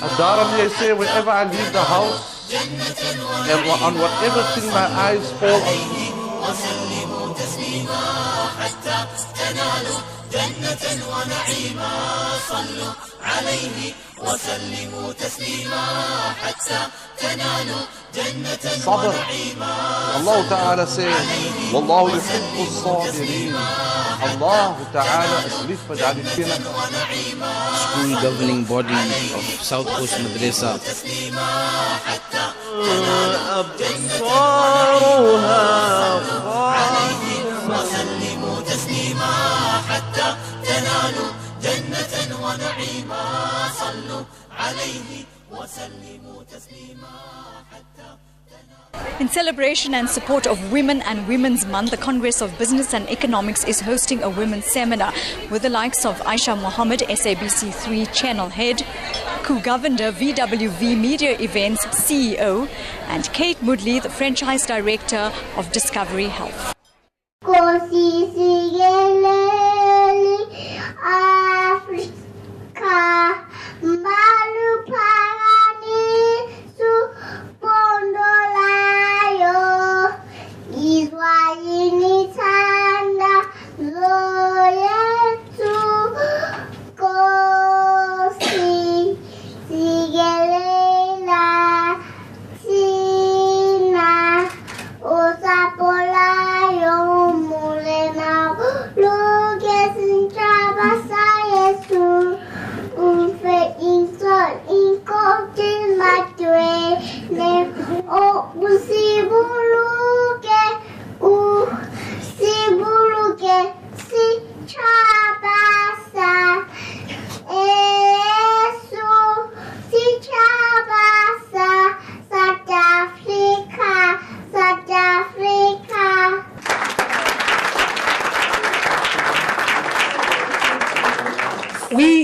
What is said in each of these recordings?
Adharam say, whenever I leave the house, and on whatever thing my eyes fall on, وسلموا تسليما حتى تنالوا جنة ونعيما صلوا عليه وسلموا تسليما حتى تنالوا جنة ونعيما Allah Ta'ala says, Wallahu yuhibbu as-sabirin. Allah Ta'ala is lief with Adikina. School governing body of South Coast Madrasa. وسلموا تسليما حتى تنالوا جنة ونعيما صلوا عليه وسلموا تسليما حتى In celebration and support of Women and Women's Month, the Congress of Business and Economics is hosting a women's seminar with the likes of Aisha Mohammed, SABC3 channel head, co-governor VWV Media Events CEO, and Kate Moodley, the franchise director of Discovery Health.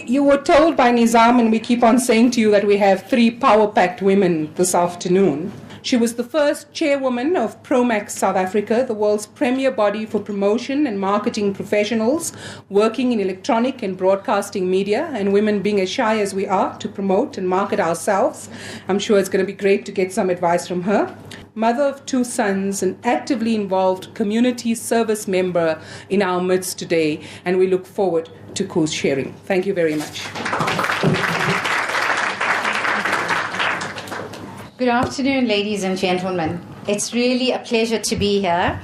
You were told by Nizam, and we keep on saying to you, that we have 3 power-packed women this afternoon. She was the first chairwoman of Promax South Africa, the world's premier body for promotion and marketing professionals working in electronic and broadcasting media, and women being as shy as we are to promote and market ourselves. I'm sure it's going to be great to get some advice from her. Mother of 2 sons, an actively involved community service member in our midst today, and we look forward to co-sharing. Thank you very much. Good afternoon, ladies and gentlemen. It's really a pleasure to be here.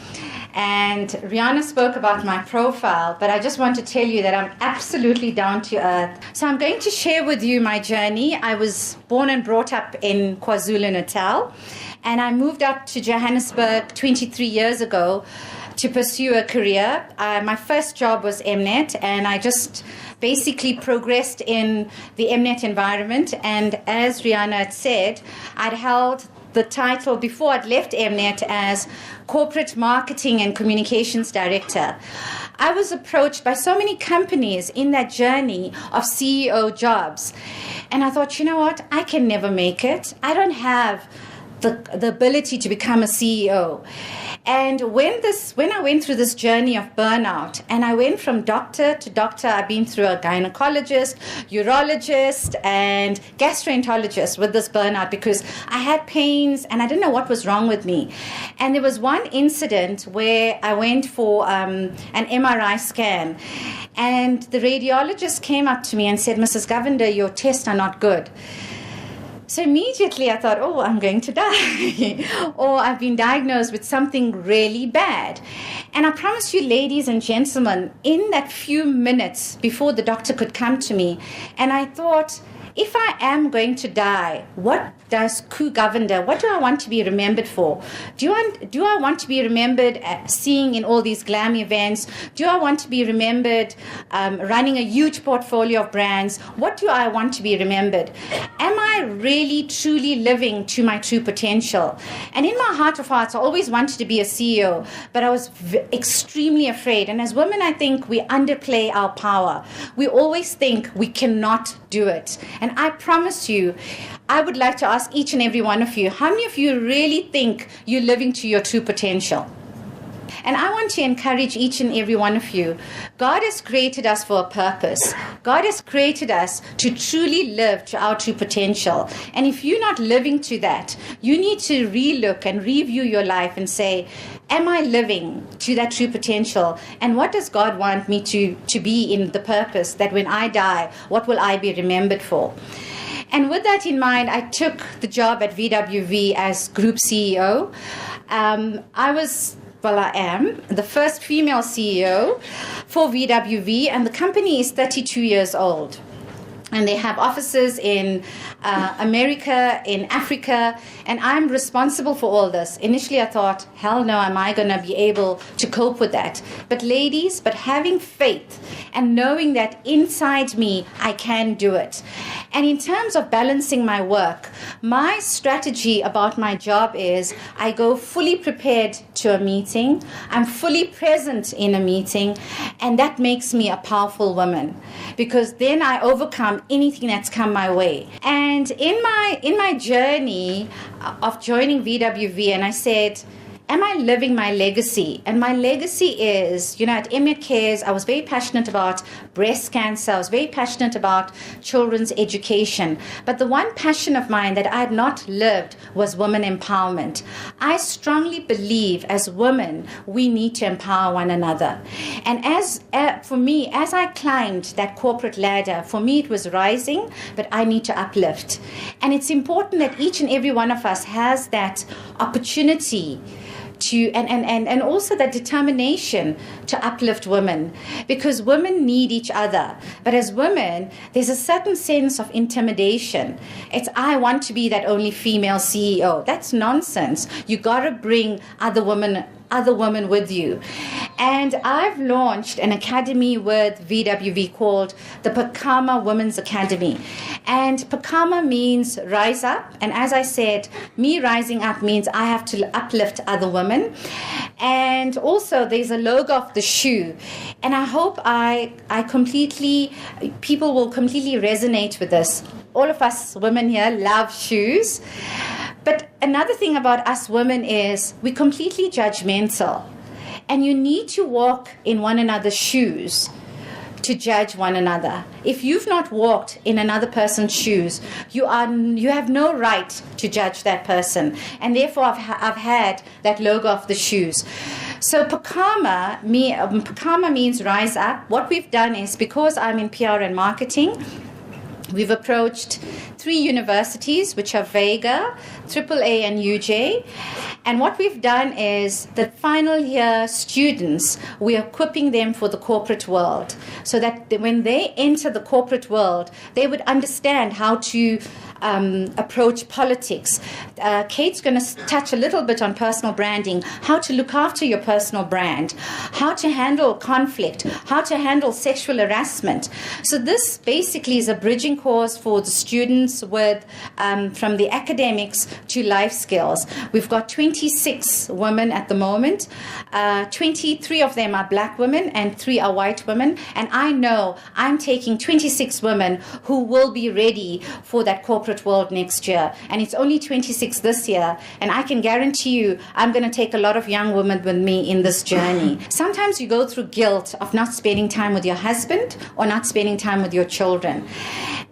And Rihanna spoke about my profile, but I just want to tell you that I'm absolutely down to earth. So I'm going to share with you my journey. I was born and brought up in KwaZulu-Natal, and I moved up to Johannesburg 23 years ago to pursue a career. My first job was Mnet, and I just basically progressed in the Mnet environment. And as Rihanna had said, I'd held the title before I'd left Mnet as Corporate Marketing and Communications Director. I was approached by so many companies in that journey of CEO jobs. And I thought, you know what? I can never make it. I don't have the ability to become a CEO. And when I went through this journey of burnout, and I went from doctor to doctor, I've been through a gynecologist, urologist, and gastroenterologist with this burnout because I had pains and I didn't know what was wrong with me. And there was one incident where I went for an MRI scan, and the radiologist came up to me and said, "Mrs. Govender, your tests are not good." So immediately I thought, oh, I'm going to die. Or I've been diagnosed with something really bad. And I promise you, ladies and gentlemen, in that few minutes before the doctor could come to me, and I thought, if I am going to die, what does co-governor, what do I want to be remembered for? Do I want to be remembered seeing in all these glam events? Do I want to be remembered running a huge portfolio of brands? What do I want to be remembered? Am I really, truly living to my true potential? And in my heart of hearts, I always wanted to be a CEO, but I was extremely afraid. And as women, I think we underplay our power. We always think we cannot do it. And I promise you, I would like to ask each and every one of you, how many of you really think you're living to your true potential? And I want to encourage each and every one of you. God has created us for a purpose. God has created us to truly live to our true potential. And if you're not living to that, you need to relook and review your life and say, am I living to that true potential? And what does God want me to be in the purpose that when I die, what will I be remembered for? And with that in mind, I took the job at VWV as Group CEO. I am the first female CEO for VWV, and the company is 32 years old. And they have offices in America, in Africa, and I'm responsible for all this. Initially, I thought, hell no, am I going to be able to cope with that? But ladies, having faith and knowing that inside me, I can do it. And in terms of balancing my work, my strategy about my job is I go fully prepared to a meeting. I'm fully present in a meeting, and that makes me a powerful woman, because then I overcome anything that's come my way. And in my journey of joining VWV, and I said, am I living my legacy? And my legacy is, at Emmet Cares, I was very passionate about breast cancer. I was very passionate about children's education. But the one passion of mine that I had not lived was women empowerment. I strongly believe as women, we need to empower one another. And for me, as I climbed that corporate ladder, for me it was rising, but I need to uplift. And it's important that each and every one of us has that opportunity to and also that determination to uplift women, because women need each other. But as women, there's a certain sense of intimidation. It's, I want to be that only female CEO. That's nonsense. You got to bring other women with you. And I've launched an academy with VWV called the Pakama Women's Academy. And Pakama means rise up. And as I said, me rising up means I have to uplift other women. And also there's a logo of the shoe. And I hope people will completely resonate with this. All of us women here love shoes. But another thing about us women is we're completely judgmental. And you need to walk in one another's shoes to judge one another. If you've not walked in another person's shoes, you have no right to judge that person. And therefore, I've had that logo of the shoes. So Pakama means rise up. What we've done is, because I'm in PR and marketing, we've approached 3 universities, which are Vega, AAA, and UJ. And what we've done is the final year students, we're equipping them for the corporate world, so that when they enter the corporate world, they would understand how to approach politics. Kate's going to touch a little bit on personal branding, how to look after your personal brand, how to handle conflict, how to handle sexual harassment. So this basically is a bridging course for the students with from the academics to life skills. We've got 26 women at the moment. 23 of them are black women and 3 are white women. And I know I'm taking 26 women who will be ready for that corporate world next year. And it's only 26 this year. And I can guarantee you I'm going to take a lot of young women with me in this journey. Sometimes you go through guilt of not spending time with your husband or not spending time with your children.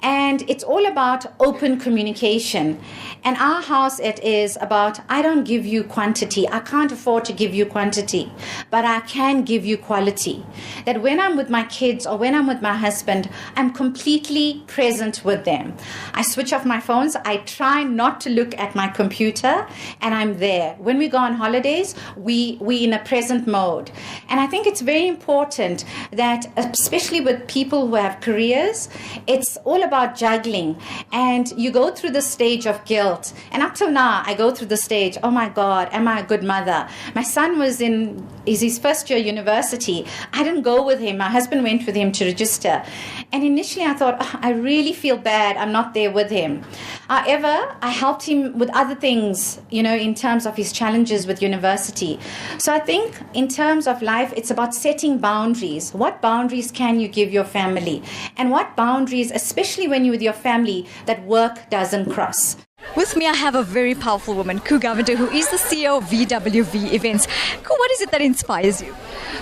And it's all about open communication. And our house, it is about, I don't give you quantity. I can't afford to give you quantity, but I can give you quality. That when I'm with my kids or when I'm with my husband, I'm completely present with them. I switch off my phones. I try not to look at my computer, and I'm there. When we go on holidays, we in a present mode. And I think it's very important that, especially with people who have careers, it's all about juggling. And you go through the stage of guilt. And up till now, I go through the stage, oh my God, am I a good mother? My son is his first year university. I didn't go with him. My husband went with him to register. And initially I thought, oh, I really feel bad. I'm not there with him. However, I helped him with other things, in terms of his challenges with university. So I think in terms of life, it's about setting boundaries. What boundaries can you give your family? And what boundaries, especially when you're with your family, that work doesn't cross? With me, I have a very powerful woman, Ku Govender, who is the CEO of VWV Events. Ku, what is it that inspires you?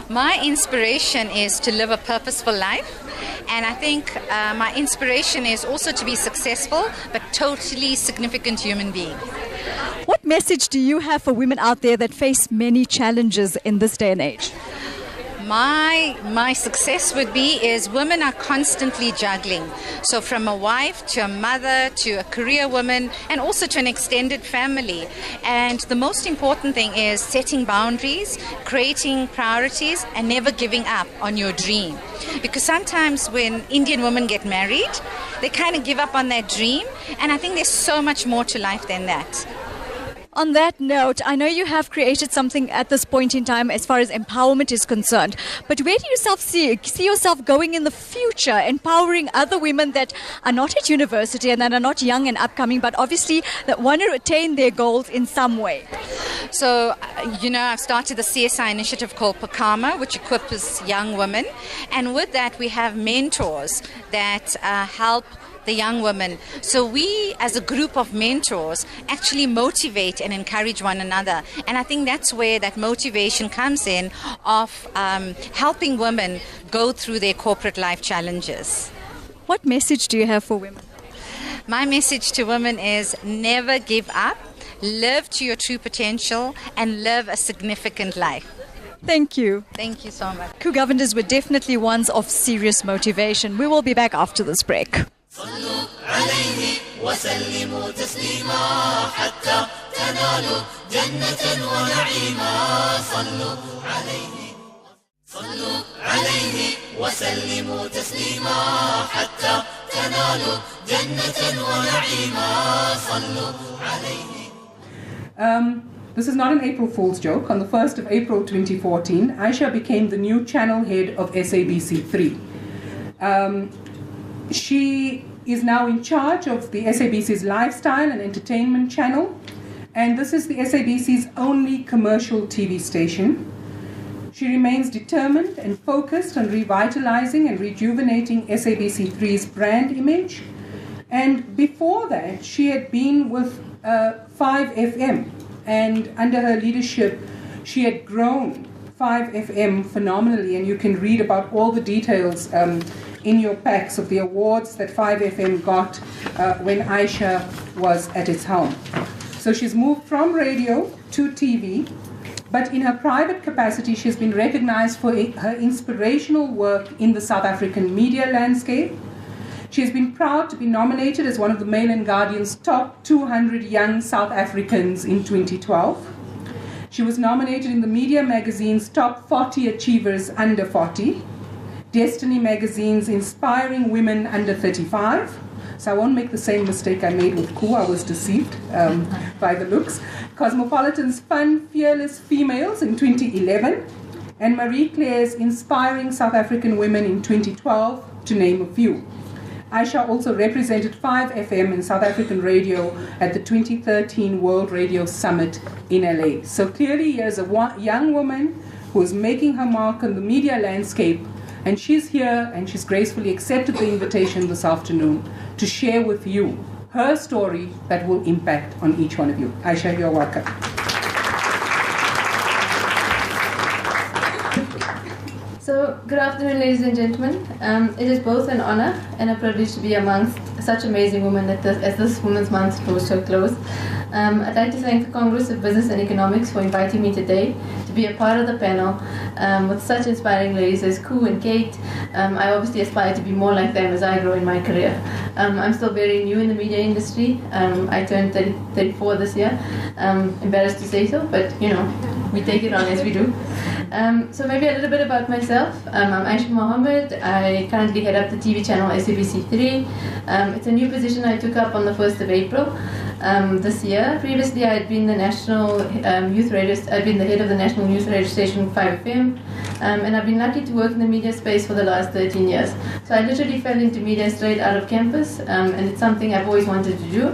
My inspiration is to live a purposeful life. And I think my inspiration is also to be successful, but totally significant human being. What message do you have for women out there that face many challenges in this day and age? My success would be is women are constantly juggling. So from a wife to a mother to a career woman and also to an extended family. And the most important thing is setting boundaries, creating priorities and never giving up on your dream. Because sometimes when Indian women get married, they kind of give up on their dream. And I think there's so much more to life than that. On that note, I know you have created something at this point in time as far as empowerment is concerned. But where do you see yourself going in the future, empowering other women that are not at university and that are not young and upcoming, but obviously that want to attain their goals in some way? So, I've started the CSI initiative called Pakama, which equips young women. And with that, we have mentors that help the young women. So we, as a group of mentors, actually motivate and encourage one another. And I think that's where that motivation comes in of helping women go through their corporate life challenges. What message do you have for women? My message to women is never give up, live to your true potential, and live a significant life. Thank you. Thank you so much. Ku Govenders were definitely ones of serious motivation. We will be back after this break. صلوا عليه وسلموا تسليما حتى تنالوا جنة ونعيما صلوا عليه وسلموا تسليما حتى تنالوا جنة ونعيما صلوا عليه. This is not an April Fool's joke. On the 1st of April 2014, Aisha became the new channel head of SABC3. She is now in charge of the SABC's lifestyle and entertainment channel, and this is the SABC's only commercial TV station. She remains determined and focused on revitalizing and rejuvenating SABC3's brand image. And before that, she had been with 5FM, and under her leadership, she had grown 5FM phenomenally, and you can read about all the details in your packs of the awards that 5FM got when Aisha was at its helm. So she's moved from radio to TV, but in her private capacity, she's been recognized for her inspirational work in the South African media landscape. She has been proud to be nominated as one of the Mail and Guardian's top 200 young South Africans in 2012. She was nominated in the Media Magazine's top 40 achievers under 40. Destiny Magazine's Inspiring Women Under 35. So I won't make the same mistake I made with Ku. I was deceived by the looks. Cosmopolitan's Fun, Fearless Females in 2011. And Marie Claire's Inspiring South African Women in 2012, to name a few. Aisha also represented 5FM in South African radio at the 2013 World Radio Summit in LA. So clearly here's a young woman who is making her mark on the media landscape. And she's here and she's gracefully accepted the invitation this afternoon to share with you her story that will impact on each one of you. Aisha, you're welcome. So, good afternoon, ladies and gentlemen. It is both an honor and a privilege to be amongst such amazing women as this Women's Month draws so close. I'd like to thank the Congress of Business and Economics for inviting me today to be a part of the panel with such inspiring ladies as Ku and Kate. I obviously aspire to be more like them as I grow in my career. I'm still very new in the media industry. I turned 34 this year. Embarrassed to say so, but we take it on as we do. So maybe a little bit about myself. I'm Aisha Mohammed. I currently head up the TV channel SABC3. It's a new position I took up on the 1st of April this year. Previously, I had been the national youth radio. I'd been the head of the national youth radio station 5FM, and I've been lucky to work in the media space for the last 13 years. So I literally fell into media straight out of campus, and it's something I've always wanted to do.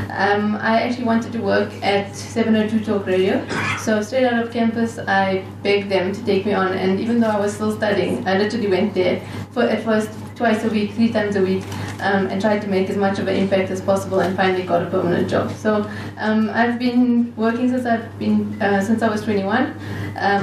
I actually wanted to work at 702 Talk Radio. So straight out of campus, I begged them to take me on, and even though I was still studying, I literally went there for at first twice a week, 3 times a week, and tried to make as much of an impact as possible, and finally got a permanent job. So I've been working since I was 21,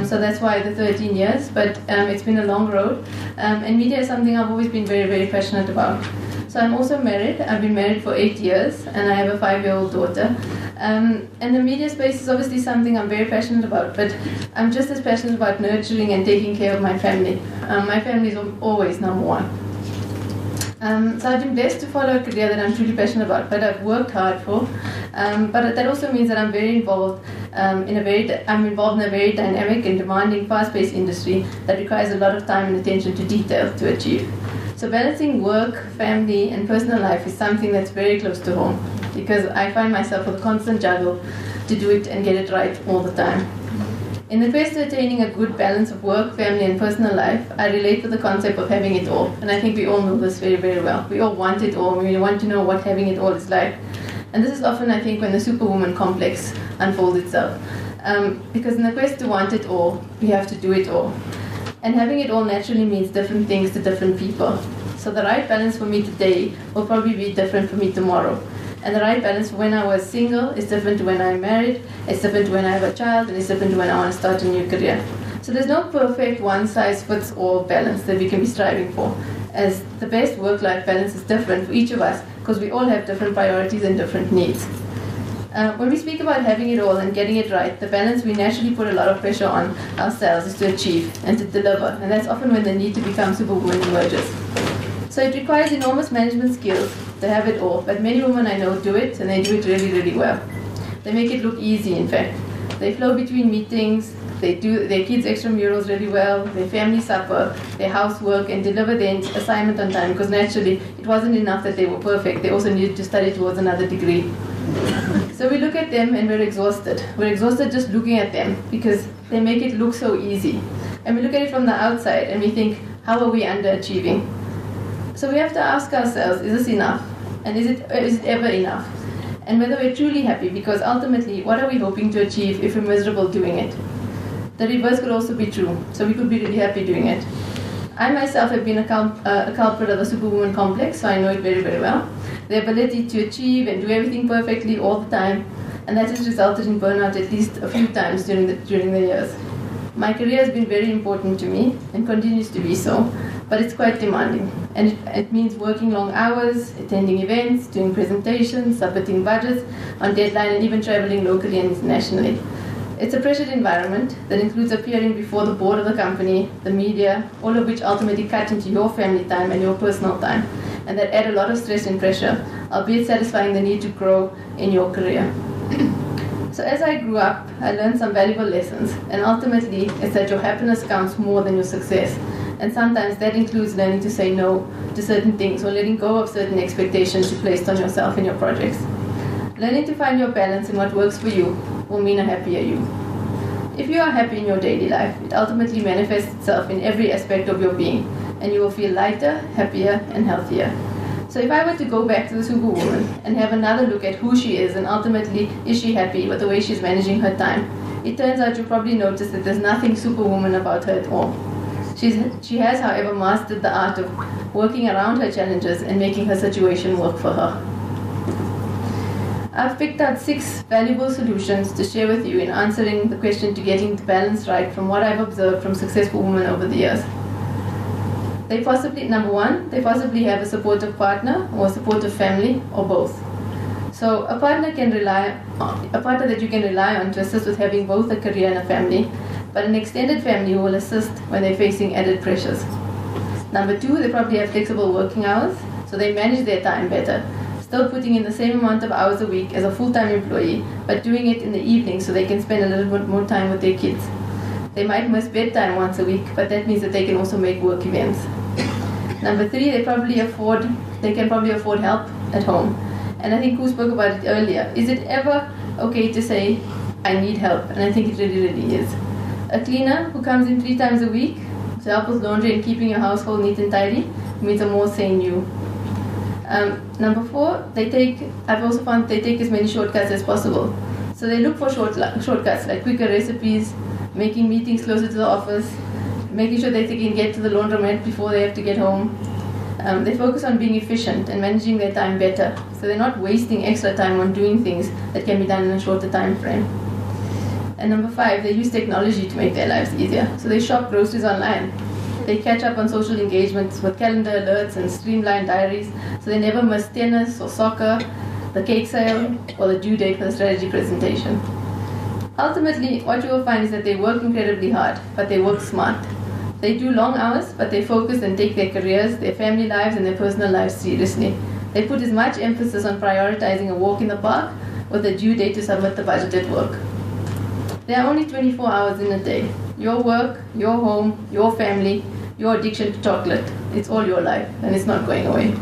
so that's why the 13 years, but it's been a long road, and media is something I've always been very, very passionate about. So I'm also married. I've been married for 8 years, and I have a 5-year-old daughter. And the media space is obviously something I'm very passionate about, but I'm just as passionate about nurturing and taking care of my family. My family is always number one. So I've been blessed to follow a career that I'm truly passionate about, but I've worked hard for. But that also means that I'm very involved I'm involved in a very dynamic and demanding, fast-paced industry that requires a lot of time and attention to detail to achieve. So balancing work, family, and personal life is something that's very close to home, because I find myself with a constant juggle to do it and get it right all the time. In the quest to attaining a good balance of work, family, and personal life, I relate to the concept of having it all. And I think we all know this very, very well. We all want it all. We want to know what having it all is like. And this is often, I think, when the superwoman complex unfolds itself. Because in the quest to want it all, we have to do it all. And having it all naturally means different things to different people. So the right balance for me today will probably be different for me tomorrow. And the right balance for when I was single is different to when I'm married, it's different to when I have a child, and it's different to when I want to start a new career. So there's no perfect one-size-fits-all balance that we can be striving for, as the best work-life balance is different for each of us, because we all have different priorities and different needs. When we speak about having it all and getting it right, the balance we naturally put a lot of pressure on ourselves is to achieve and to deliver, and that's often when the need to become superwoman emerges. So it requires enormous management skills to have it all, but many women I know do it, and they do it really, really well. They make it look easy, in fact. They flow between meetings, they do their kids' extramurals really well, their family supper, their housework, and deliver their assignment on time, because naturally it wasn't enough that they were perfect, they also needed to study towards another degree. So we look at them and we're exhausted. We're exhausted just looking at them, because they make it look so easy. And we look at it from the outside and we think, how are we underachieving? So we have to ask ourselves, is this enough? And is it ever enough? And whether we're truly happy, because ultimately, what are we hoping to achieve if we're miserable doing it? The reverse could also be true, so we could be really happy doing it. I myself have been a culprit of the superwoman complex, so I know it very, very well. The ability to achieve and do everything perfectly all the time, and that has resulted in burnout at least a few times during the years. My career has been very important to me and continues to be so, but it's quite demanding. And it means working long hours, attending events, doing presentations, submitting budgets on deadline, and even traveling locally and internationally. It's a pressured environment that includes appearing before the board of the company, the media, all of which ultimately cut into your family time and your personal time, and that add a lot of stress and pressure, albeit satisfying the need to grow in your career. So as I grew up, I learned some valuable lessons, and ultimately it's that your happiness counts more than your success. And sometimes that includes learning to say no to certain things, or letting go of certain expectations you placed on yourself and your projects. Learning to find your balance in what works for you will mean a happier you. If you are happy in your daily life, it ultimately manifests itself in every aspect of your being, and you will feel lighter, happier, and healthier. So if I were to go back to the superwoman and have another look at who she is, and ultimately, is she happy with the way she's managing her time, it turns out you'll probably notice that there's nothing superwoman about her at all. She has, however, mastered the art of working around her challenges and making her situation work for her. I've picked out 6 valuable solutions to share with you in answering the question to getting the balance right from what I've observed from successful women over the years. Number 1, they possibly have a supportive partner or a supportive family, or both. So a partner that you can rely on to assist with having both a career and a family, but an extended family who will assist when they're facing added pressures. Number 2, they probably have flexible working hours, so they manage their time better, still putting in the same amount of hours a week as a full-time employee, but doing it in the evening so they can spend a little bit more time with their kids. They might miss bedtime once a week, but that means that they can also make work events. Number 3, they can probably afford help at home. And I think Koo spoke about it earlier. Is it ever okay to say, I need help? And I think it really, really is. A cleaner who comes in 3 times a week to help with laundry and keeping your household neat and tidy means a more sane you. Number 4, I've also found they take as many shortcuts as possible. So they look for shortcuts like quicker recipes, making meetings closer to the office, making sure that they can get to the laundromat before they have to get home, They focus on being efficient and managing their time better, so they're not wasting extra time on doing things that can be done in a shorter time frame. And number 5, they use technology to make their lives easier. So they shop groceries online. They catch up on social engagements with calendar alerts and streamlined diaries, so they never miss tennis or soccer, the cake sale, or the due date for the strategy presentation. Ultimately, what you will find is that they work incredibly hard, but they work smart. They do long hours, but they focus and take their careers, their family lives, and their personal lives seriously. They put as much emphasis on prioritizing a walk in the park with a due date to submit the budgeted work. There are only 24 hours in a day. Your work, your home, your family, your addiction to chocolate. It's all your life, and it's not going away.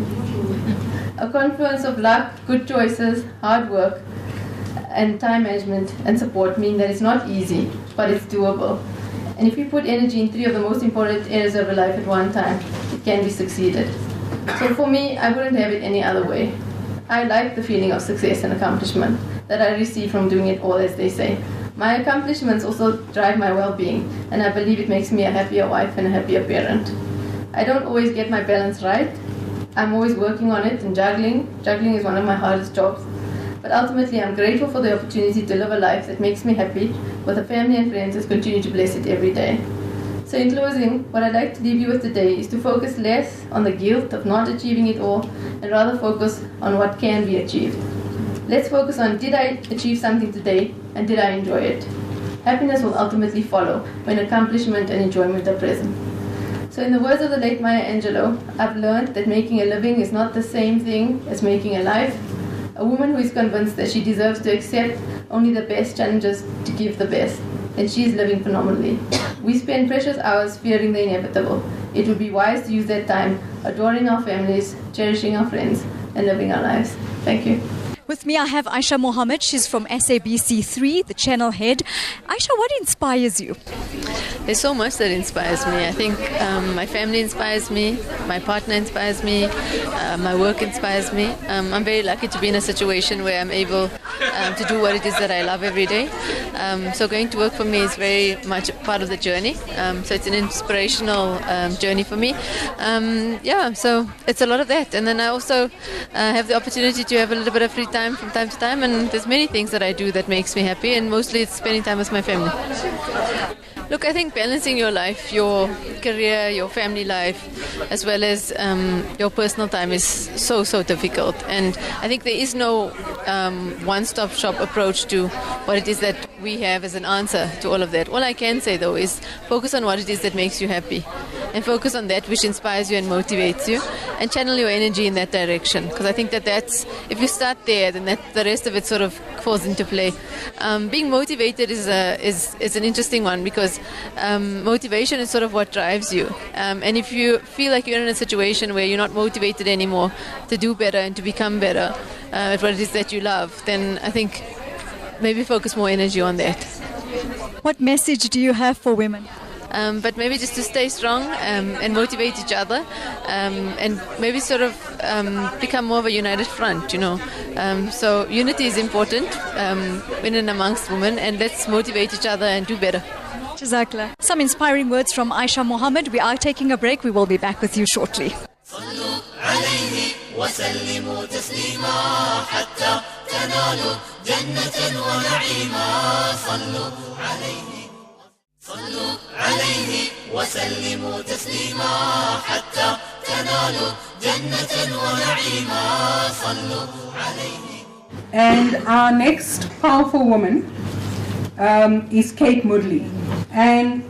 A confluence of luck, good choices, hard work, and time management and support mean that it's not easy, but it's doable. And if you put energy in 3 of the most important areas of your life at one time, it can be succeeded. So for me, I wouldn't have it any other way. I like the feeling of success and accomplishment that I receive from doing it all, as they say. My accomplishments also drive my well-being, and I believe it makes me a happier wife and a happier parent. I don't always get my balance right. I'm always working on it and juggling. Juggling is one of my hardest jobs. But ultimately, I'm grateful for the opportunity to live a life that makes me happy, with a family and friends that continue to bless it every day. So in closing, what I'd like to leave you with today is to focus less on the guilt of not achieving it all, and rather focus on what can be achieved. Let's focus on, did I achieve something today, and did I enjoy it? Happiness will ultimately follow when accomplishment and enjoyment are present. So in the words of the late Maya Angelou, I've learned that making a living is not the same thing as making a life. A woman who is convinced that she deserves to accept only the best challenges to give the best, and she is living phenomenally. We spend precious hours fearing the inevitable. It would be wise to use that time adoring our families, cherishing our friends, and living our lives. Thank you. With me, I have Aisha Mohammed. She's from SABC3, the channel head. Aisha, what inspires you? There's so much that inspires me. I think my family inspires me, my partner inspires me, my work inspires me. I'm very lucky to be in a situation where I'm able to do what it is that I love every day. So going to work for me is very much part of the journey. So it's an inspirational journey for me. So it's a lot of that. And then I also have the opportunity to have a little bit of free time from time to time, and there's many things that I do that makes me happy, and mostly it's spending time with my family. Look, I think balancing your life, your career, your family life, as well as your personal time is so difficult. And I think there is no one-stop shop approach to what it is that we have as an answer to all of that. All I can say, though, is focus on what it is that makes you happy, and focus on that which inspires you and motivates you, and channel your energy in that direction. Because I think that's, if you start there, then the rest of it sort of falls into play. Being motivated is an interesting one, because motivation is sort of what drives you. And if you feel like you're in a situation where you're not motivated anymore to do better and to become better at what it is that you love, then I think maybe focus more energy on that. What message do you have for women? But maybe just to stay strong and motivate each other, and maybe sort of become more of a united front, So unity is important in and amongst women, and let's motivate each other and do better. Jazakallah. Some inspiring words from Aisha Mohammed. We are taking a break. We will be back with you shortly. وسلموا تسليما حتى تنالوا جنة ونعيما صلوا عليه وسلموا تسليما حتى تنالوا جنة ونعيما صلوا عليه. And our next powerful woman is Kate Moodley. And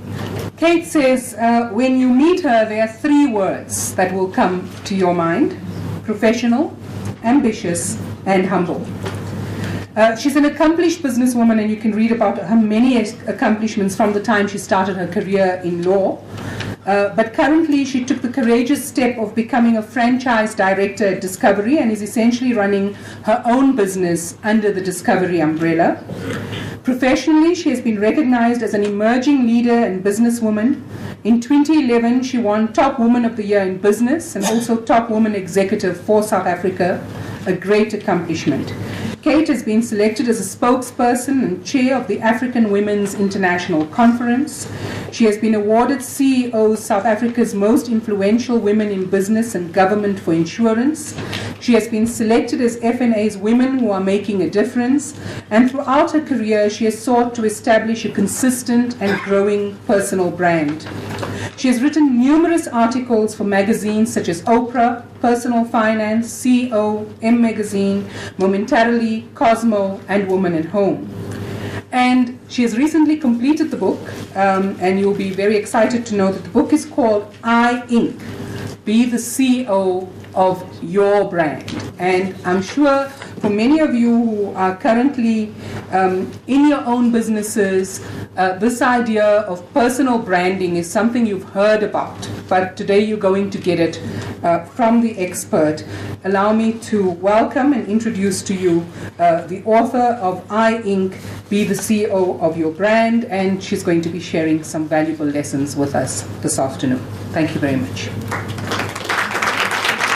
Kate says when you meet her, there are 3 words that will come to your mind: professional, ambitious, and humble. She's an accomplished businesswoman, and you can read about her many accomplishments from the time she started her career in law. But currently she took the courageous step of becoming a franchise director at Discovery, and is essentially running her own business under the Discovery umbrella. Professionally, she has been recognized as an emerging leader and businesswoman. In 2011, she won Top Woman of the Year in Business and also Top Woman Executive for South Africa, a great accomplishment. Kate has been selected as a spokesperson and chair of the African Women's International Conference. She has been awarded CEO South Africa's Most Influential Women in Business and Government for Insurance. She has been selected as FNA's Women Who Are Making a Difference, and throughout her career she has sought to establish a consistent and growing personal brand. She has written numerous articles for magazines such as Oprah, Personal Finance, CEO, M Magazine, Momentarily, Cosmo, and Woman at Home. And she has recently completed the book, and you'll be very excited to know that the book is called I Inc. Be the CEO of your brand. And I'm sure for many of you who are currently in your own businesses, this idea of personal branding is something you've heard about, but today you're going to get it from the expert. Allow me to welcome and introduce to you the author of I Inc. Be the CEO of your brand, and she's going to be sharing some valuable lessons with us this afternoon. Thank you very much.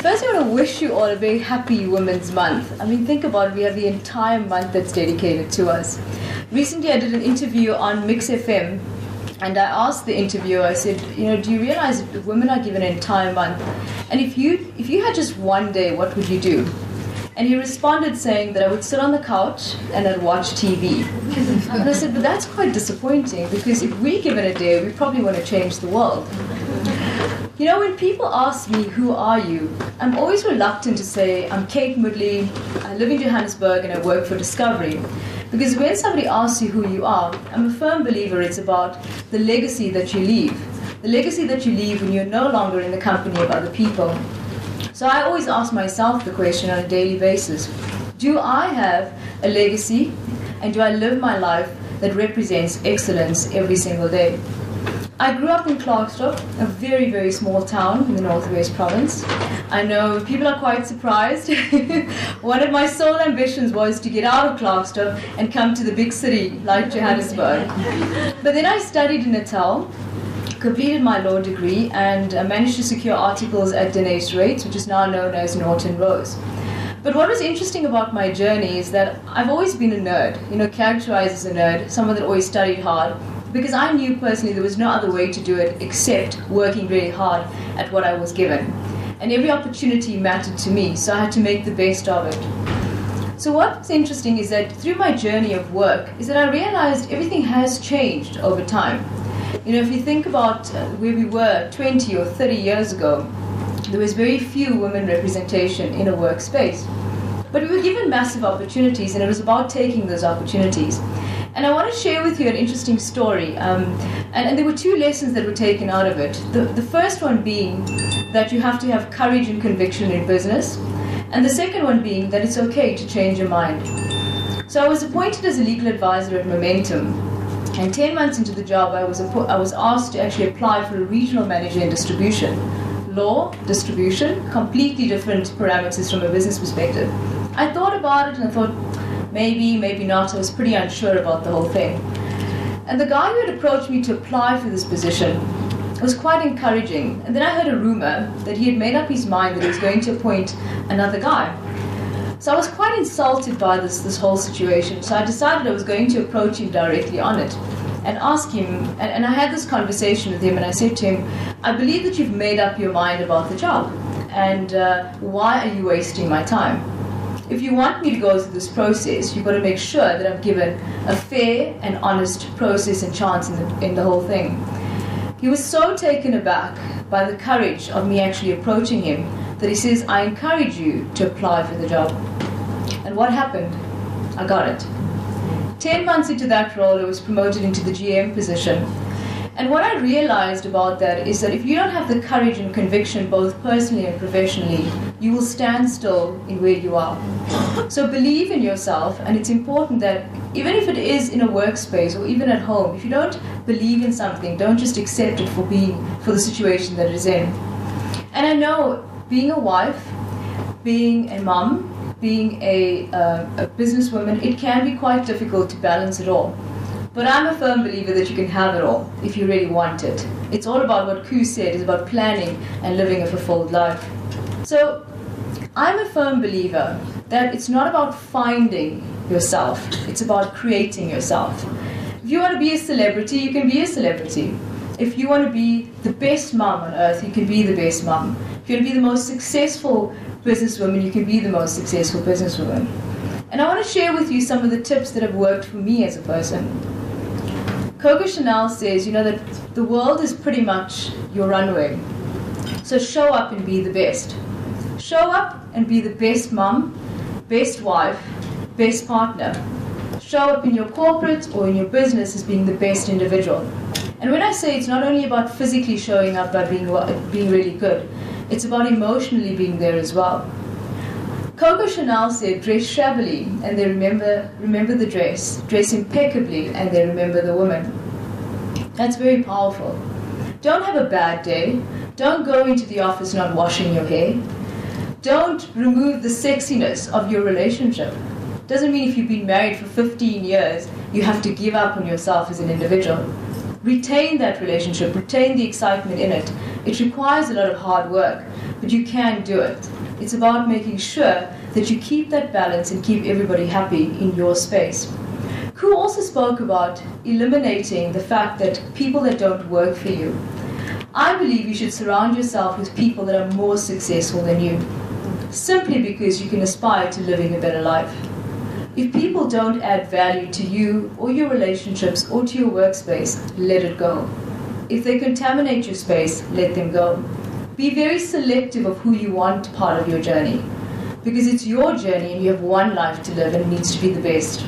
First, I want to wish you all a very happy Women's Month. I mean, think about it, we have the entire month that's dedicated to us. Recently, I did an interview on Mix FM, and I asked the interviewer, I said, do you realize that women are given an entire month? And if you had just one day, what would you do? And he responded saying that I would sit on the couch and I'd watch TV. And I said, but that's quite disappointing, because if we're given a day, we probably want to change the world. When people ask me, who are you? I'm always reluctant to say, I'm Kate Moodley, I live in Johannesburg and I work for Discovery. Because when somebody asks you who you are, I'm a firm believer it's about the legacy that you leave. The legacy that you leave when you're no longer in the company of other people. So I always ask myself the question on a daily basis, do I have a legacy, and do I live my life that represents excellence every single day? I grew up in Klerksdorp, a very, very small town in the Northwest Province. I know people are quite surprised. One of my sole ambitions was to get out of Klerksdorp and come to the big city like Johannesburg. But then I studied in Natal, completed my law degree, and managed to secure articles at Denise Rates, which is now known as Norton Rose. But what was interesting about my journey is that I've always been a nerd, characterized as a nerd, someone that always studied hard, because I knew personally there was no other way to do it except working very hard at what I was given. And every opportunity mattered to me, so I had to make the best of it. So what's interesting is that through my journey of work is that I realized everything has changed over time. If you think about where we were 20 or 30 years ago, there was very few women representation in a workspace. But we were given massive opportunities, and it was about taking those opportunities. And I want to share with you an interesting story. And there were two lessons that were taken out of it. The first one being that you have to have courage and conviction in business. And the second one being that it's okay to change your mind. So I was appointed as a legal advisor at Momentum. And 10 months into the job, I was asked to actually apply for a regional manager in distribution. Law, distribution, completely different parameters from a business perspective. I thought about it and I thought, maybe, maybe not. I was pretty unsure about the whole thing. And the guy who had approached me to apply for this position was quite encouraging. And then I heard a rumor that he had made up his mind that he was going to appoint another guy. So I was quite insulted by this whole situation. So I decided I was going to approach him directly on it and ask him, and I had this conversation with him, and I said to him, I believe that you've made up your mind about the job, and why are you wasting my time? If you want me to go through this process, you've got to make sure that I'm given a fair and honest process and chance in the whole thing. He was so taken aback by the courage of me actually approaching him that he says, I encourage you to apply for the job. And what happened? I got it. 10 months into that role, I was promoted into the GM position. And what I realized about that is that if you don't have the courage and conviction, both personally and professionally, you will stand still in where you are. So believe in yourself, and it's important that even if it is in a workspace or even at home, if you don't believe in something, don't just accept it for the situation that it is in. And I know being a wife, being a mom, being a businesswoman, it can be quite difficult to balance it all. But I'm a firm believer that you can have it all if you really want it. It's all about what Koo said, it's about planning and living a fulfilled life. So I'm a firm believer that it's not about finding yourself, it's about creating yourself. If you want to be a celebrity, you can be a celebrity. If you want to be the best mom on earth, you can be the best mom. If you want to be the most successful businesswoman, you can be the most successful businesswoman. And I want to share with you some of the tips that have worked for me as a person. Coco Chanel says, that the world is pretty much your runway. So show up and be the best. Show up and be the best mom, best wife, best partner. Show up in your corporate or in your business as being the best individual. And when I say it's not only about physically showing up by being really good, it's about emotionally being there as well. Coco Chanel said, dress shabbily and they remember the dress. Dress impeccably and they remember the woman. That's very powerful. Don't have a bad day. Don't go into the office not washing your hair. Don't remove the sexiness of your relationship. Doesn't mean if you've been married for 15 years, you have to give up on yourself as an individual. Retain that relationship, retain the excitement in it. It requires a lot of hard work, but you can do it. It's about making sure that you keep that balance and keep everybody happy in your space. Ku also spoke about eliminating the fact that people that don't work for you. I believe you should surround yourself with people that are more successful than you, simply because you can aspire to living a better life. If people don't add value to you or your relationships or to your workspace, let it go. If they contaminate your space, let them go. Be very selective of who you want part of your journey, because it's your journey and you have one life to live and it needs to be the best.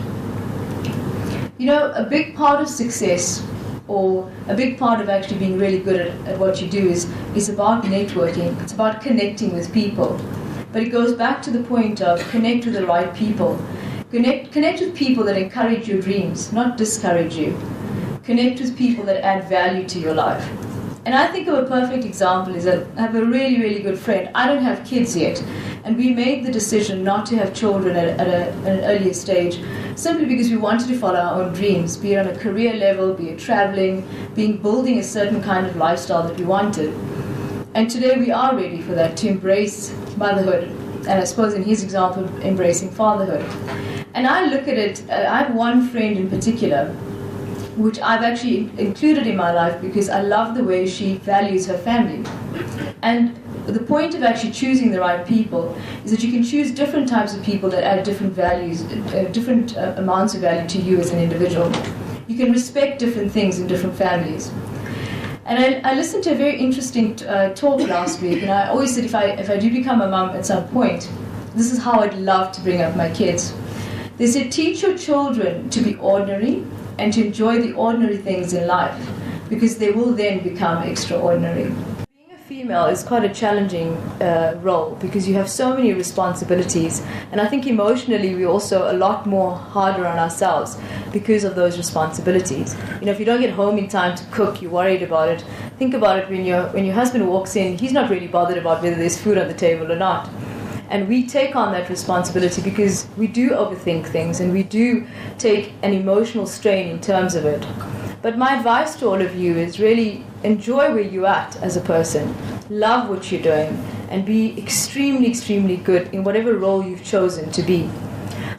A big part of success, or a big part of actually being really good at what you do is about networking. It's about connecting with people. But it goes back to the point of connect with the right people. Connect with people that encourage your dreams, not discourage you. Connect with people that add value to your life. And I think of a perfect example is that I have a really, really good friend. I don't have kids yet. And we made the decision not to have children at an earlier stage, simply because we wanted to follow our own dreams, be it on a career level, be it traveling, building a certain kind of lifestyle that we wanted. And today we are ready for that, to embrace motherhood. And I suppose in his example, embracing fatherhood. And I look at it, I have one friend in particular, which I've actually included in my life because I love the way she values her family. And the point of actually choosing the right people is that you can choose different types of people that add different values, different amounts of value to you as an individual. You can respect different things in different families. And I listened to a very interesting talk last week, and I always said if I do become a mum at some point, this is how I'd love to bring up my kids. They said, teach your children to be ordinary and to enjoy the ordinary things in life, because they will then become extraordinary. Being a female is quite a challenging role, because you have so many responsibilities, and I think emotionally we're also a lot more harder on ourselves because of those responsibilities. If you don't get home in time to cook, you're worried about it. Think about it when your husband walks in, he's not really bothered about whether there's food on the table or not. And we take on that responsibility because we do overthink things and we do take an emotional strain in terms of it. But my advice to all of you is really enjoy where you're at as a person. Love what you're doing and be extremely, extremely good in whatever role you've chosen to be.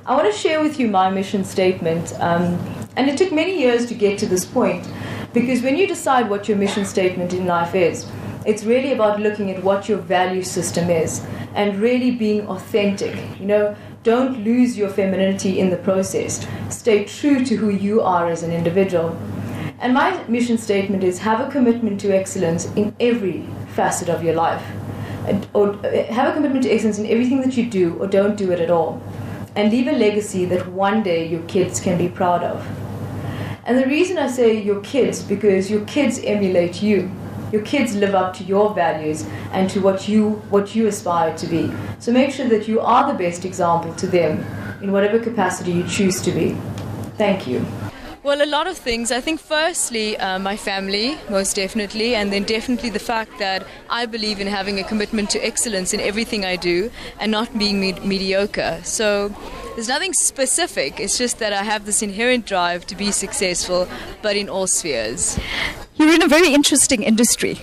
I want to share with you my mission statement. And it took many years to get to this point, because when you decide what your mission statement in life is, it's really about looking at what your value system is and really being authentic. Don't lose your femininity in the process. Stay true to who you are as an individual. And my mission statement is have a commitment to excellence in every facet of your life. Or have a commitment to excellence in everything that you do, or don't do it at all. And leave a legacy that one day your kids can be proud of. And the reason I say your kids, because your kids emulate you. Your kids live up to your values and to what you aspire to be. So make sure that you are the best example to them in whatever capacity you choose to be. Thank you. Well, a lot of things. I think firstly, my family, most definitely, and then definitely the fact that I believe in having a commitment to excellence in everything I do and not being mediocre. So there's nothing specific. It's just that I have this inherent drive to be successful, but in all spheres. You're in a very interesting industry.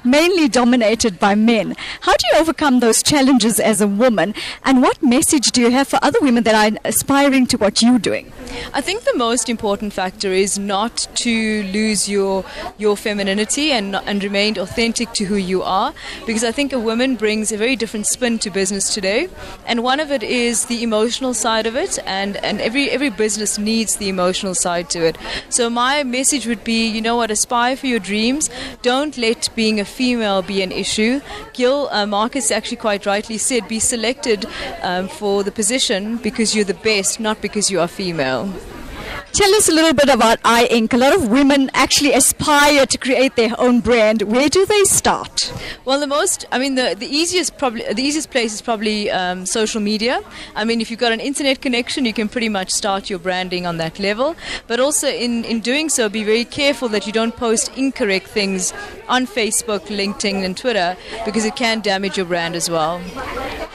mainly dominated by men. How do you overcome those challenges as a woman, and what message do you have for other women that are aspiring to what you're doing? I think the most important factor is not to lose your femininity and remain authentic to who you are, because I think a woman brings a very different spin to business today, and one of it is the emotional side of it, and every business needs the emotional side to it. So my message would be, you know what, aspire for your dreams. Don't let being a female be an issue. Gil Marcus actually quite rightly said, be selected for the position because you're the best, not because you are female. Tell us a little bit about iInc. A lot of women actually aspire to create their own brand. Where do they start? Well, the easiest place is probably social media. I mean, if you've got an internet connection, you can pretty much start your branding on that level. But also in doing so, be very careful that you don't post incorrect things on Facebook, LinkedIn and Twitter, because it can damage your brand as well.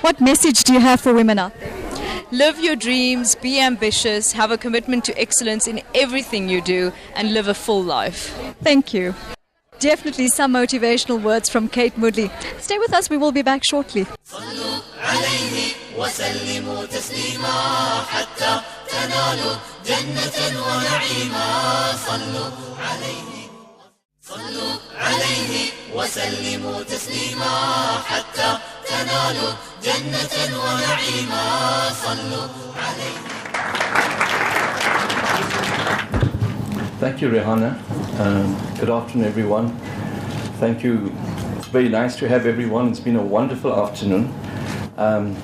What message do you have for women out there? Live your dreams, be ambitious, have a commitment to excellence in everything you do, and live a full life. Thank you. Definitely some motivational words from Kate Moodley. Stay with us, we will be back shortly. صلوا عليه وسلموا تسليما حتى تنالوا جنة ونعيما صلوا عليه. Thank you, Rihanna. Good afternoon, everyone. Thank you. It's very nice to have everyone. It's been a wonderful afternoon.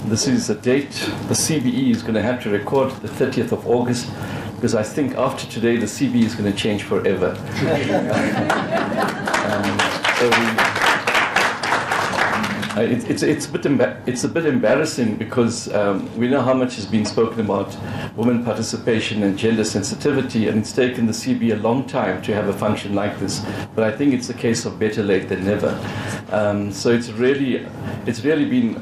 This is a date the CBE is going to have to record, the 30th of August, because I think after today the CBE is going to change forever. It's a bit embarrassing because we know how much has been spoken about women participation and gender sensitivity, and it's taken the CBE a long time to have a function like this. But I think it's a case of better late than never. So it's really been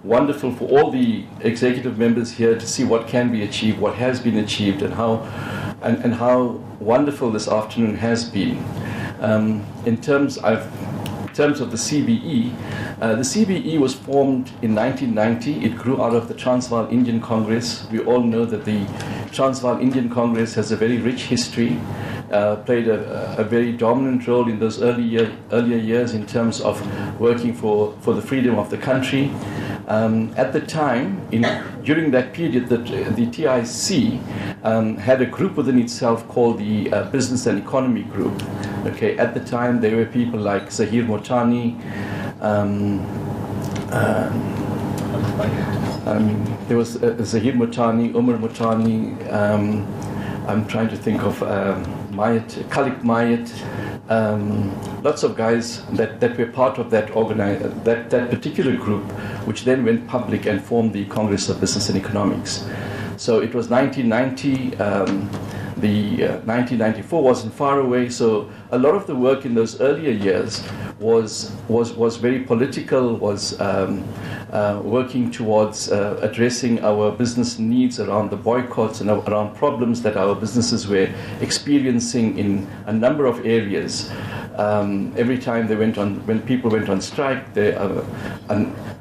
wonderful for all the executive members here to see what can be achieved, what has been achieved, and how wonderful this afternoon has been. In terms of the CBE was formed in 1990. It grew out of the Transvaal Indian Congress. We all know that the Transvaal Indian Congress has a very rich history, played a very dominant role in those earlier years in terms of working for the freedom of the country. At the time, during that period, the TIC had a group within itself called the Business and Economy Group. Okay, at the time, there were people like Zahir Motani. There was Zahir Motani, Umar Motani. I'm trying to think of Khalik Mayat. Lots of guys that were part of that particular group, which then went public and formed the Congress of Business and Economics. So it was 1990. 1994 wasn't far away. So a lot of the work in those earlier years was very political. Was working towards addressing our business needs around the boycotts and around problems that our businesses were experiencing in a number of areas. Every time when people went on strike, a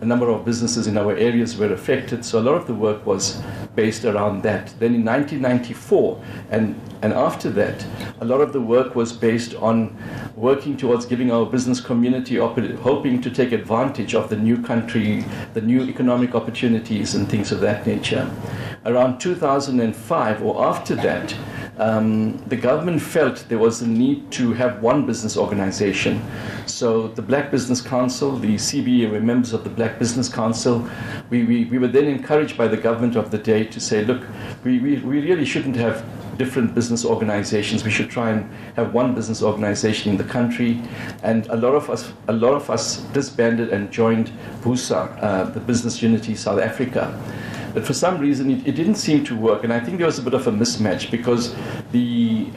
number of businesses in our areas were affected. So a lot of the work was based around that. Then in 1994 and after that, a lot of the work was based on working towards giving our business community hoping to take advantage of the new country, the new economic opportunities and things of that nature. Around 2005 or after that, the government felt there was a need to have one business organization. So the Black Business Council, the CBE were members of the Black Business Council. We were then encouraged by the government of the day to say, look, we really shouldn't have different business organizations. We should try and have one business organization in the country. And a lot of us disbanded and joined BUSA, the Business Unity South Africa. But for some reason, it didn't seem to work, and I think there was a bit of a mismatch because the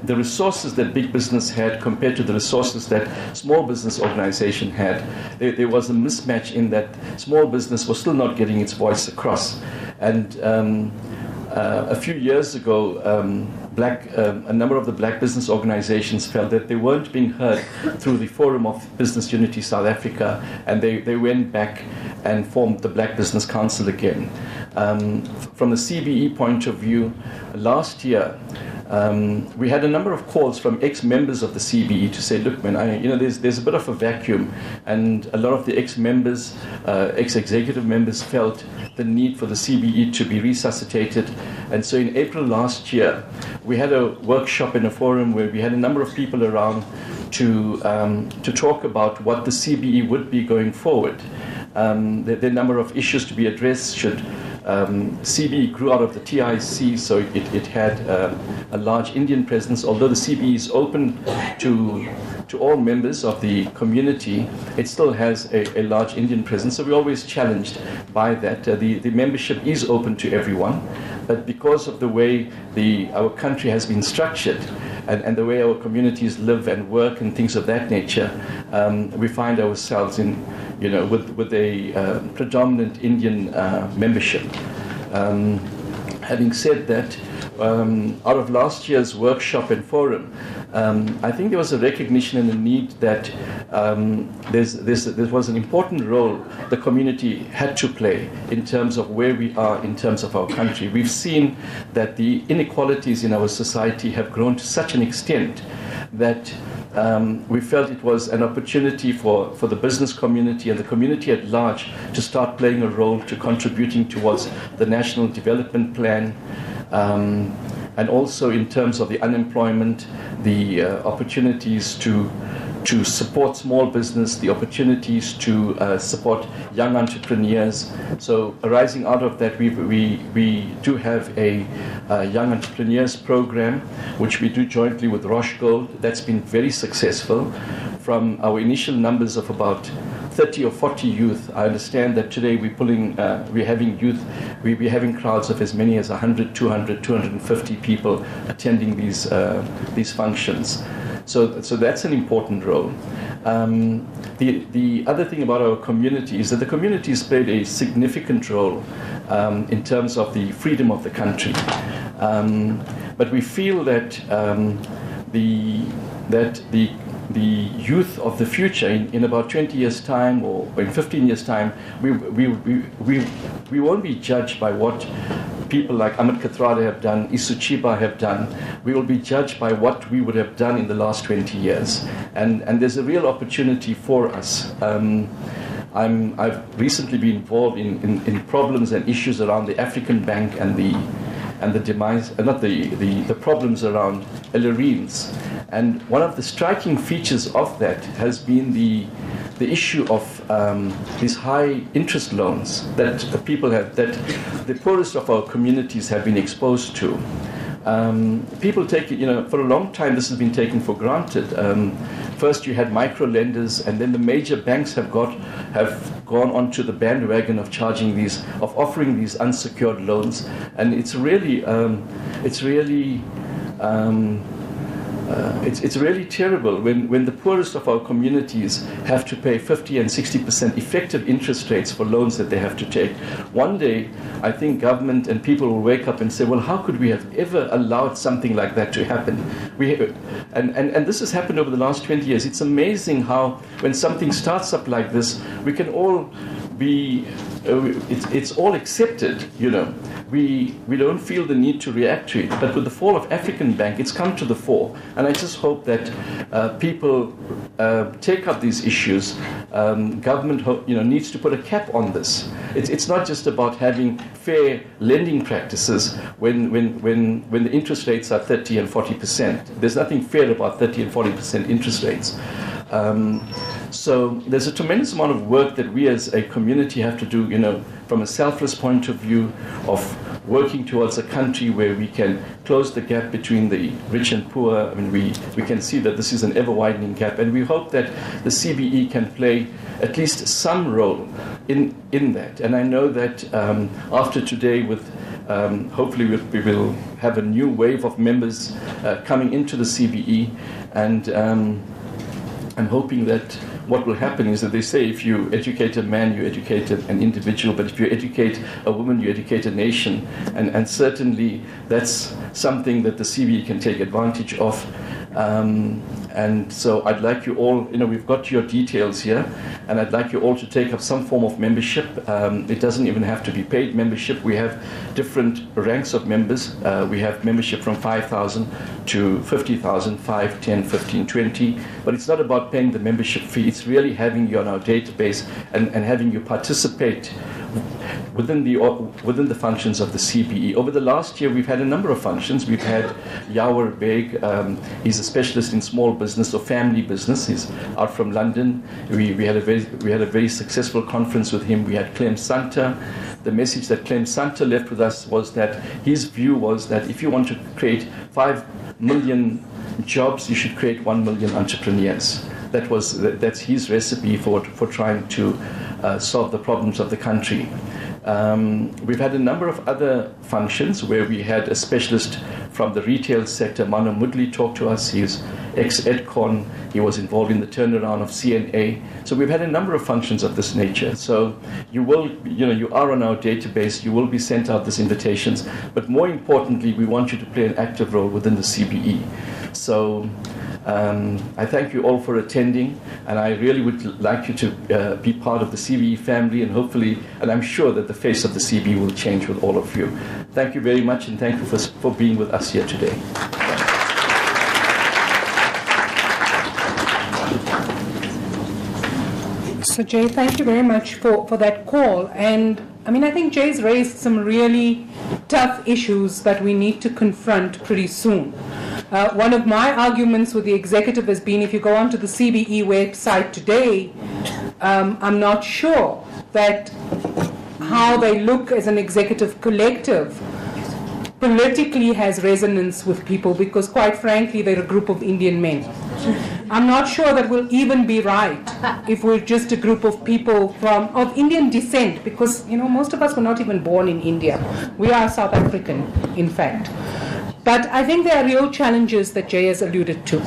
resources that big business had compared to the resources that small business organization had, there was a mismatch in that small business was still not getting its voice across. And a few years ago, a number of the black business organizations felt that they weren't being heard through the Forum of Business Unity South Africa, and they went back and formed the Black Business Council again. From the CBE point of view, last year, we had a number of calls from ex-members of the CBE to say, look, man, there's a bit of a vacuum, and a lot of the ex-members, ex-executive members felt the need for the CBE to be resuscitated. And so in April last year, we had a workshop in a forum where we had a number of people around to talk about what the CBE would be going forward. There are a number of issues to be addressed. CBE grew out of the TIC, so it had a large Indian presence. Although the CBE is open to all members of the community, it still has a large Indian presence. So we're always challenged by that. The membership is open to everyone, but because of the way our country has been structured and the way our communities live and work and things of that nature, we find ourselves with a predominant Indian membership. Having said that, out of last year's workshop and forum, I think there was a recognition and a need that there was an important role the community had to play in terms of where we are in terms of our country. We've seen that the inequalities in our society have grown to such an extent that we felt it was an opportunity for the business community and the community at large to start playing a role, to contributing towards the National Development Plan, and also in terms of the unemployment, the opportunities to support small business, the opportunities to support young entrepreneurs. So arising out of that, we do have a young entrepreneurs program, which we do jointly with Roche Gold. That's been very successful. From our initial numbers of about 30 or 40 youth, I understand that today we're having crowds of as many as 100, 200, 250 people attending these functions. So that's an important role. The other thing about our community is that the community has played a significant role in terms of the freedom of the country. But we feel that the youth of the future, in about 20 years' time or in 15 years' time, we won't be judged by what people like Ahmed Kathrada have done, Isu Chiba have done. We will be judged by what we would have done in the last 20 years. And there's a real opportunity for us. I've recently been involved in problems and issues around the African Bank and the demise, the problems around Ellerines. And one of the striking features of that has been the issue of these high interest loans that people have, that the poorest of our communities have been exposed to. People take it, for a long time this has been taken for granted. First you had micro lenders, and then the major banks have gone onto the bandwagon of offering these unsecured loans, and it's really terrible when the poorest of our communities have to pay 50 and 60% effective interest rates for loans that they have to take. One day, I think government and people will wake up and say, well, how could we have ever allowed something like that to happen? And this has happened over the last 20 years. It's amazing how when something starts up like this, we can all it's all accepted, We don't feel the need to react to it. But with the fall of African Bank, it's come to the fore. And I just hope that people take up these issues. Government, needs to put a cap on this. It's not just about having fair lending practices when the interest rates are 30 and 40%. There's nothing fair about 30 and 40% interest rates. So there's a tremendous amount of work that we as a community have to do, from a selfless point of view of working towards a country where we can close the gap between the rich and poor. I mean, we can see that this is an ever-widening gap, and we hope that the CBE can play at least some role in that. And I know that after today, hopefully we will have a new wave of members coming into the CBE, and I'm hoping that what will happen is that they say if you educate a man, you educate an individual, but if you educate a woman, you educate a nation. And certainly that's something that the CBE can take advantage of. And so I'd like you all, we've got your details here, and I'd like you all to take up some form of membership. It doesn't even have to be paid membership. We have different ranks of members. We have membership from 5,000 to 50,000, 5, 10, 15, 20. But it's not about paying the membership fee. It's really having you on our database and having you participate within the functions of the CBE. Over the last year, we've had a number of functions. We've had Yawar Beg. He's a specialist in small business or family business. He's out from London. We had a very successful conference with him. We had Clem Santa. The message that Clem Santa left with us was that his view was that if you want to create 5 million jobs, you should create 1 million entrepreneurs. That's his recipe for trying to solve the problems of the country. We've had a number of other functions where we had a specialist from the retail sector, Mano Mudli, talk to us. He's ex-Edcon. He was involved in the turnaround of CNA. So we've had a number of functions of this nature. So you are on our database. You will be sent out these invitations. But more importantly, we want you to play an active role within the CBE. So I thank you all for attending, and I really would like you to be part of the CBE family, and hopefully, and I'm sure that the face of the CBE will change with all of you. Thank you very much, and thank you for being with us here today. So Jay, thank you very much for that call. And I think Jay's raised some really tough issues that we need to confront pretty soon. One of my arguments with the executive has been, if you go onto the CBE website today, I'm not sure that how they look as an executive collective politically has resonance with people, because quite frankly, they're a group of Indian men. I'm not sure that will even be right if we're just a group of people of Indian descent, because most of us were not even born in India. We are South African, in fact. But I think there are real challenges that Jay has alluded to.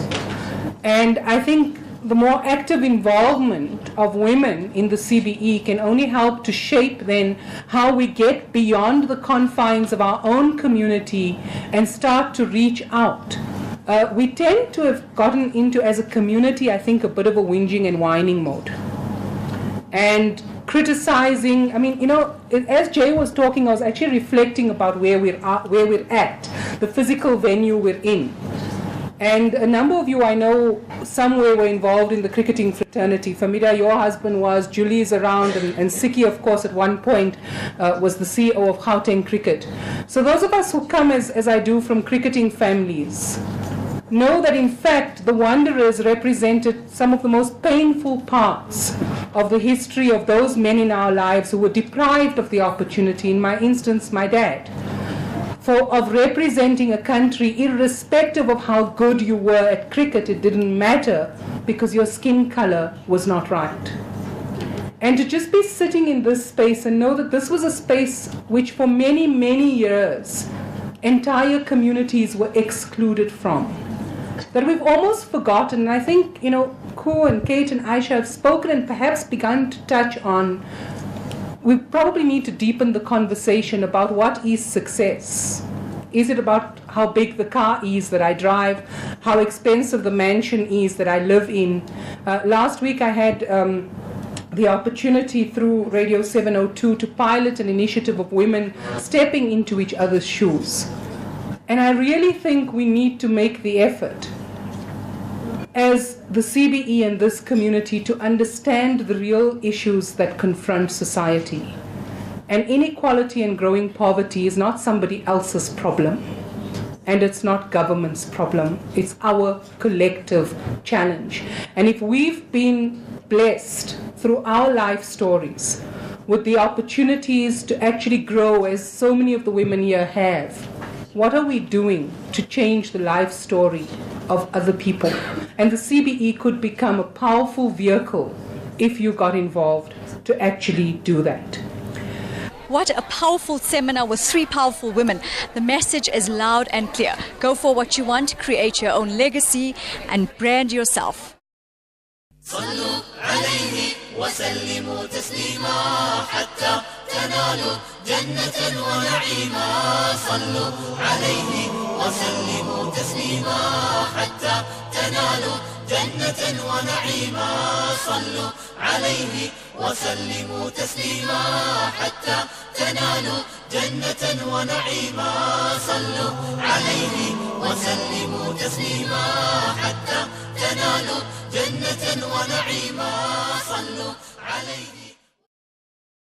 And I think the more active involvement of women in the CBE can only help to shape then how we get beyond the confines of our own community and start to reach out. We tend to have gotten into, as a community, I think, a bit of a whinging and whining mode. And criticizing, as Jay was talking, I was actually reflecting about where we're at, the physical venue we're in. And a number of you I know somewhere were involved in the cricketing fraternity. Famida, your husband was, Julie is around, and Siki, of course, at one point was the CEO of Gauteng Cricket. So those of us who come, as I do, from cricketing families, know that in fact the Wanderers represented some of the most painful parts of the history of those men in our lives who were deprived of the opportunity, in my instance, my dad, of representing a country irrespective of how good you were at cricket. It didn't matter because your skin color was not right. And to just be sitting in this space and know that this was a space which for many, many years entire communities were excluded from, that we've almost forgotten. And I think, Ko and Kate and Aisha have spoken and perhaps begun to touch on, we probably need to deepen the conversation about what is success. Is it about how big the car is that I drive, how expensive the mansion is that I live in? Last week I had the opportunity through Radio 702 to pilot an initiative of women stepping into each other's shoes. And I really think we need to make the effort as the CBE and this community to understand the real issues that confront society. And inequality and growing poverty is not somebody else's problem, and it's not government's problem. It's our collective challenge. And if we've been blessed through our life stories with the opportunities to actually grow, as so many of the women here have, what are we doing to change the life story of other people? And the CBE could become a powerful vehicle if you got involved to actually do that. What a powerful seminar with 3 powerful women. The message is loud and clear. Go for what you want, create your own legacy, and brand yourself. وسلموا تسليما حتى تنالوا جنة ونعيما صلوا عليه وسلموا تسليما حتى تنالوا جنة ونعيما صلوا عليه وسلموا تسليما حتى تنالوا جنة ونعيما صلوا عليه وسلموا تسليما حتى تنالوا جنة ونعيما صلوا عليه